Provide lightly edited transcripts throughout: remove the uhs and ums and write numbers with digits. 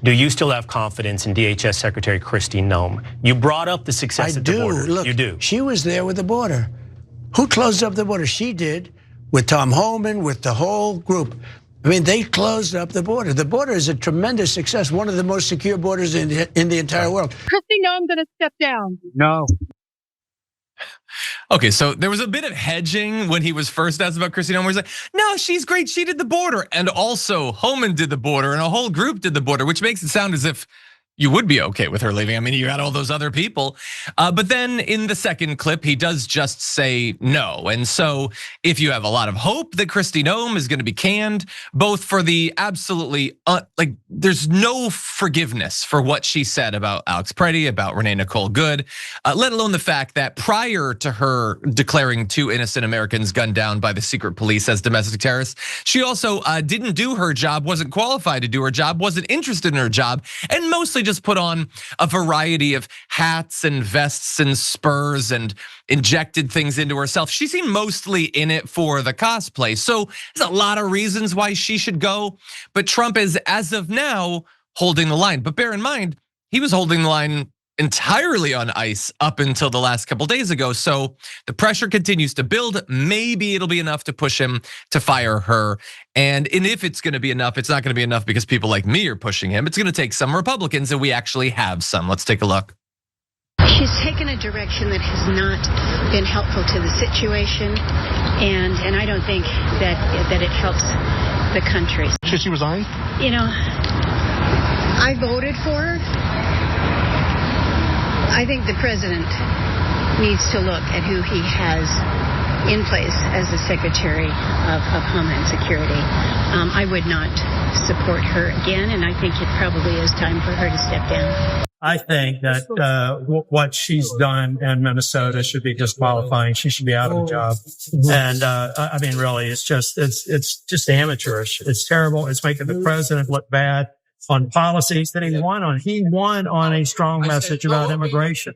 Do you still have confidence in DHS Secretary Kristi Noem? You brought up the success at the border. Look, you do. She was there with the border. Who closed up the border? She did, with Tom Homeland, with the whole group. I mean, they closed up the border. The border is a tremendous success, one of the most secure borders in the entire world. Kristi Noem going to step down? No. Okay, so there was a bit of hedging when he was first asked about Kristi Noem, where he's like, no, she's great, she did the border. And also Homeland did the border and a whole group did the border, which makes it sound as if you would be okay with her leaving. I mean, you got all those other people. But then in the second clip, he does just say no. And so if you have a lot of hope that Kristi Noem is gonna be canned, both for the absolutely, like there's no forgiveness for what she said about Alex Pretti, about Renee Nicole Good, let alone the fact that prior to her declaring 2 innocent Americans gunned down by the secret police as domestic terrorists, she also didn't do her job, wasn't qualified to do her job, wasn't interested in her job, and mostly just put on a variety of hats and vests and spurs and injected things into herself. She seemed mostly in it for the cosplay. So there's a lot of reasons why she should go, but Trump is, as of now, holding the line. But bear in mind, he was holding the line entirely on ice up until the last couple days ago. So the pressure continues to build. Maybe it'll be enough to push him to fire her. And if it's gonna be enough, it's not gonna be enough because people like me are pushing him. It's gonna take some Republicans, and we actually have some. Let's take a look. She's taken a direction that has not been helpful to the situation, and I don't think that it helps the country. Should she resign? You know, I voted for her. I think the president needs to look at who he has in place as the Secretary of Homeland Security. I would not support her again, and I think it probably is time for her to step down. I think that what she's done in Minnesota should be disqualifying. She should be out of the job. And I mean, really, it's just amateurish. It's terrible. It's making the president look bad on policies that he won on. He won on a strong message about immigration.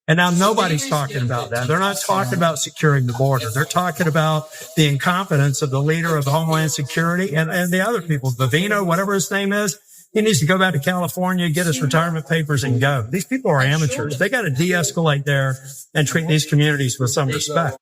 And now nobody's talking about that. They're not talking about securing the border. They're talking about the incompetence of the leader of Homeland Security and the other people, Vivino, whatever his name is. He needs to go back to California, get his retirement papers and go. These people are amateurs. They got to de-escalate there and treat these communities with some respect.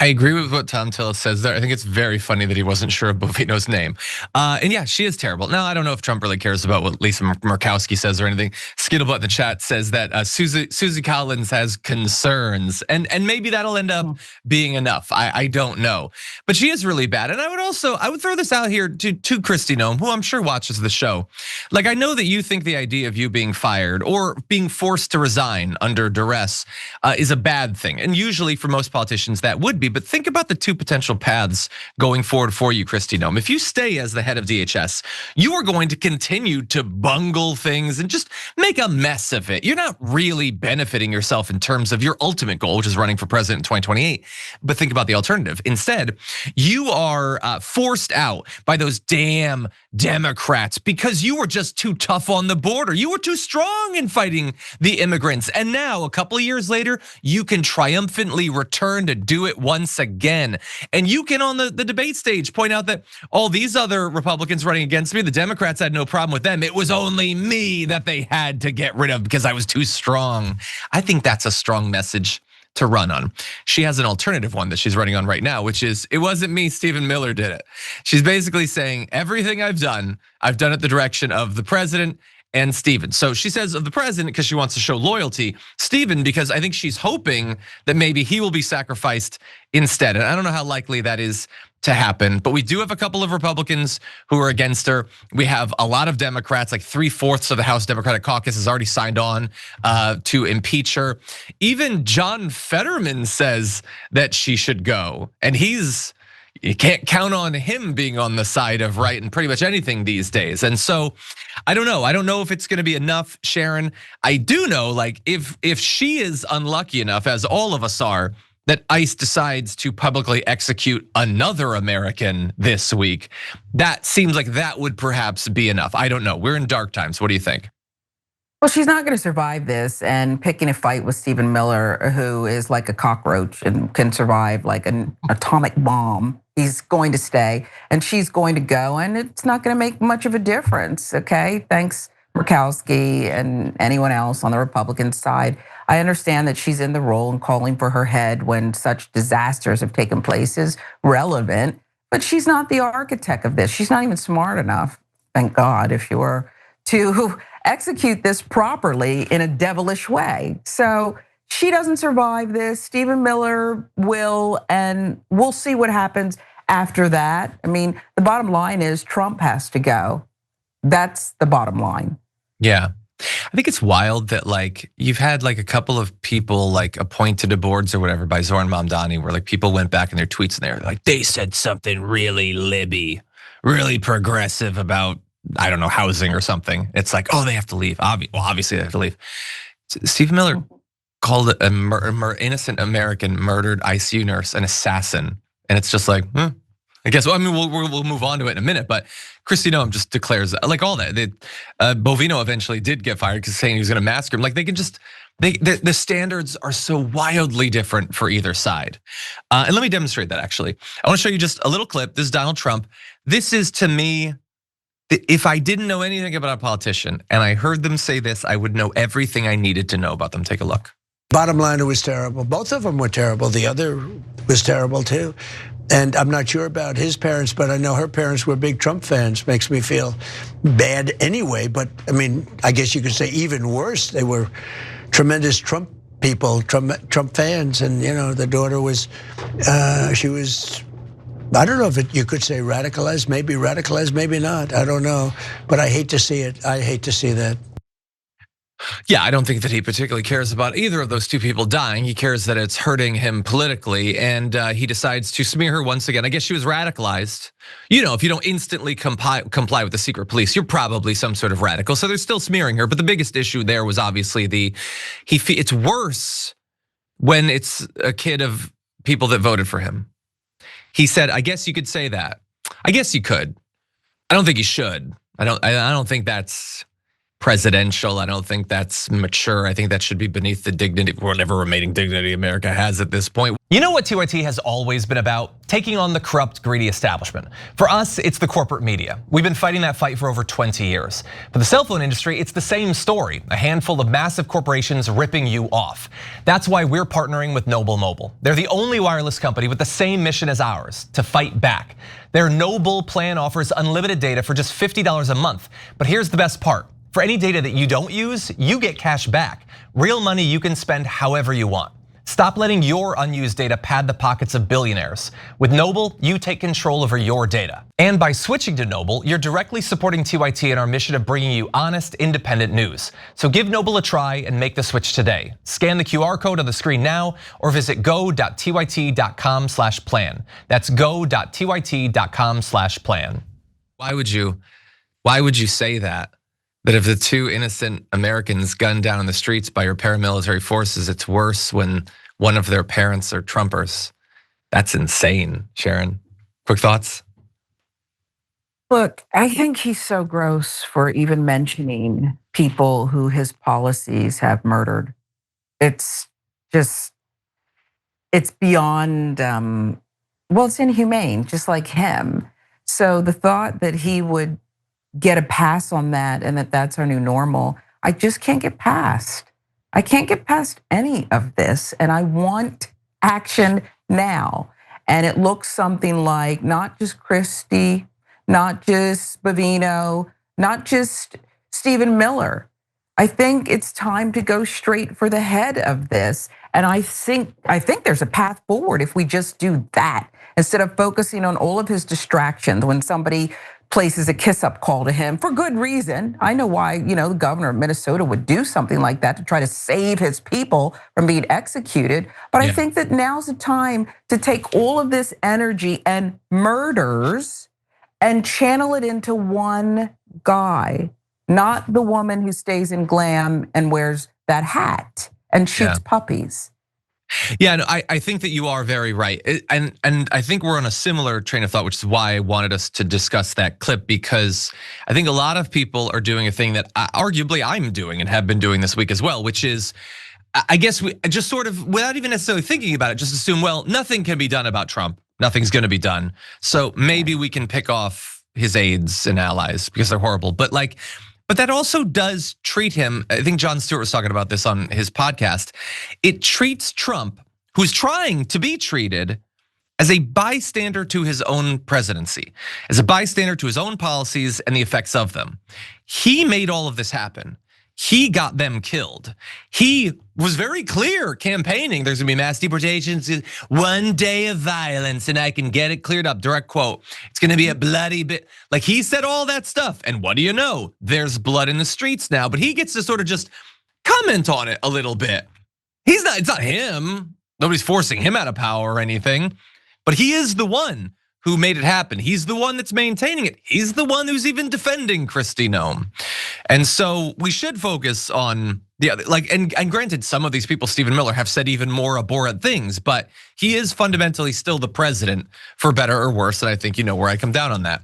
I agree with what Tom Tillis says there. I think it's very funny that he wasn't sure of Bovino's name. And yeah, she is terrible. Now, I don't know if Trump really cares about what Lisa Murkowski says or anything. Skittlebutt in the chat says that Susie Collins has concerns. And maybe that'll end up being enough. I don't know. But she is really bad. And I would throw this out here to Kristi Noem, who I'm sure watches the show. Like, I know that you think the idea of you being fired or being forced to resign under duress is a bad thing. And usually for most politicians that would be. But think about the 2 potential paths going forward for you, Kristi Noem. If you stay as the head of DHS, you are going to continue to bungle things and just make a mess of it. You're not really benefiting yourself in terms of your ultimate goal, which is running for president in 2028. But think about the alternative. Instead, you are forced out by those damn Democrats because you were just too tough on the border. You were too strong in fighting the immigrants. And now, a couple of years later, you can triumphantly return to do it once again. And you can, on the debate stage, point out that all these other Republicans running against me, the Democrats had no problem with them. It was only me that they had to get rid of because I was too strong. I think that's a strong message to run on. She has an alternative one that she's running on right now, which is, it wasn't me, Stephen Miller did it. She's basically saying everything I've done at the direction of the president and Stephen. So she says of the president because she wants to show loyalty. Stephen because I think she's hoping that maybe he will be sacrificed instead. And I don't know how likely that is to happen, but we do have a couple of Republicans who are against her. We have a lot of Democrats, like 3/4 of the House Democratic Caucus has already signed on to impeach her. Even John Fetterman says that she should go, and you can't count on him being on the side of right in pretty much anything these days. And so I don't know. I don't know if it's gonna be enough, Sharon. I do know, like, if she is unlucky enough, as all of us are, that ICE decides to publicly execute another American this week, that seems like that would perhaps be enough. I don't know. We're in dark times. What do you think? Well, she's not gonna survive this, and picking a fight with Stephen Miller, who is like a cockroach and can survive like an atomic bomb. He's going to stay and she's going to go, and it's not going to make much of a difference, okay? Thanks, Murkowski and anyone else on the Republican side. I understand that she's in the role and calling for her head when such disasters have taken place is relevant, but she's not the architect of this. She's not even smart enough, thank God, if you were, to execute this properly in a devilish way. So she doesn't survive this. Stephen Miller will, and we'll see what happens after that. I mean, the bottom line is Trump has to go. That's the bottom line. Yeah. I think it's wild that like you've had like a couple of people like appointed to boards or whatever by Zoran Mamdani, where like people went back in their tweets and they were like, they said something really libby, really progressive about, I don't know, housing or something. It's like, oh, they have to leave. Well, obviously they have to leave. Stephen Miller called a innocent American murdered ICU nurse an assassin. And it's just like, I guess, well, I mean, we'll move on to it in a minute, but Kristi Noem just declares, like all that, Bovino eventually did get fired because saying he was gonna massacre him. Like they can just, the standards are so wildly different for either side. And let me demonstrate that actually. I wanna show you just a little clip. This is Donald Trump. This is to me, if I didn't know anything about a politician and I heard them say this, I would know everything I needed to know about them. Take a look. Bottom line, it was terrible. Both of them were terrible. The other was terrible too. And I'm not sure about his parents, but I know her parents were big Trump fans. Makes me feel bad anyway. But I mean, I guess you could say even worse. They were tremendous Trump people, Trump fans. And you know, the daughter was, she was, I don't know if you could say radicalized, maybe not. I don't know. But I hate to see it. I hate to see that. Yeah, I don't think that he particularly cares about either of those two people dying. He cares that it's hurting him politically, and he decides to smear her once again. I guess she was radicalized. You know, if you don't instantly comply with the secret police, you're probably some sort of radical. So they're still smearing her. But the biggest issue there was obviously it's worse when it's a kid of people that voted for him. He said, I guess you could say that. I guess you could. I don't think you should. I don't think that's presidential. I don't think that's mature. I think that should be beneath the dignity, whatever remaining dignity America has at this point. You know what TYT has always been about? Taking on the corrupt, greedy establishment. For us, it's the corporate media. We've been fighting that fight for over 20 years. For the cell phone industry, it's the same story. A handful of massive corporations ripping you off. That's why we're partnering with Noble Mobile. They're the only wireless company with the same mission as ours, to fight back. Their Noble plan offers unlimited data for just $50 a month. But here's the best part. For any data that you don't use, you get cash back. Real money you can spend however you want. Stop letting your unused data pad the pockets of billionaires. With Noble, you take control over your data. And by switching to Noble, you're directly supporting TYT in our mission of bringing you honest, independent news. So give Noble a try and make the switch today. Scan the QR code on the screen now or visit go.tyt.com/plan. That's go.tyt.com/plan. Why would you say that? That if the two innocent Americans gunned down in the streets by your paramilitary forces, it's worse when one of their parents are Trumpers. That's insane, Sharon. Quick thoughts? Look, I think he's so gross for even mentioning people who his policies have murdered. It's beyond, well, it's inhumane, just like him. So the thought that he would get a pass on that and that's our new normal, I just can't get past. I can't get past any of this, and I want action now. And it looks something like not just Kristi, not just Bovino, not just Stephen Miller. I think it's time to go straight for the head of this. And I think there's a path forward if we just do that instead of focusing on all of his distractions. When somebody places a kiss-up call to him for good reason. I know why, the governor of Minnesota would do something like that to try to save his people from being executed. But I think that now's the time to take all of this energy and murders and channel it into one guy, not the woman who stays in glam and wears that hat and shoots puppies. Yeah, no, I think that you are very right. And I think we're on a similar train of thought, which is why I wanted us to discuss that clip, because I think a lot of people are doing a thing that arguably I'm doing and have been doing this week as well, which is, I guess we just sort of, without even necessarily thinking about it, just assume, well, nothing can be done about Trump. nothing's gonna be done. So maybe we can pick off his aides and allies because they're horrible. But that also does treat him, I think Jon Stewart was talking about this on his podcast. It treats Trump, who's trying to be treated as a bystander to his own presidency, as a bystander to his own policies and the effects of them. He made all of this happen. He got them killed. He was very clear campaigning, there's gonna be mass deportations, 1 day of violence, and I can get it cleared up, direct quote. It's gonna be a bloody bit. Like, he said all that stuff, and what do you know? There's blood in the streets now, but he gets to sort of just comment on it a little bit. It's not him. Nobody's forcing him out of power or anything, but he is the one who made it happen. He's the one that's maintaining it. He's the one who's even defending Kristi Noem. And so we should focus on the other, and granted, some of these people, Stephen Miller, have said even more abhorrent things, but he is fundamentally still the president, for better or worse, and I think you know where I come down on that.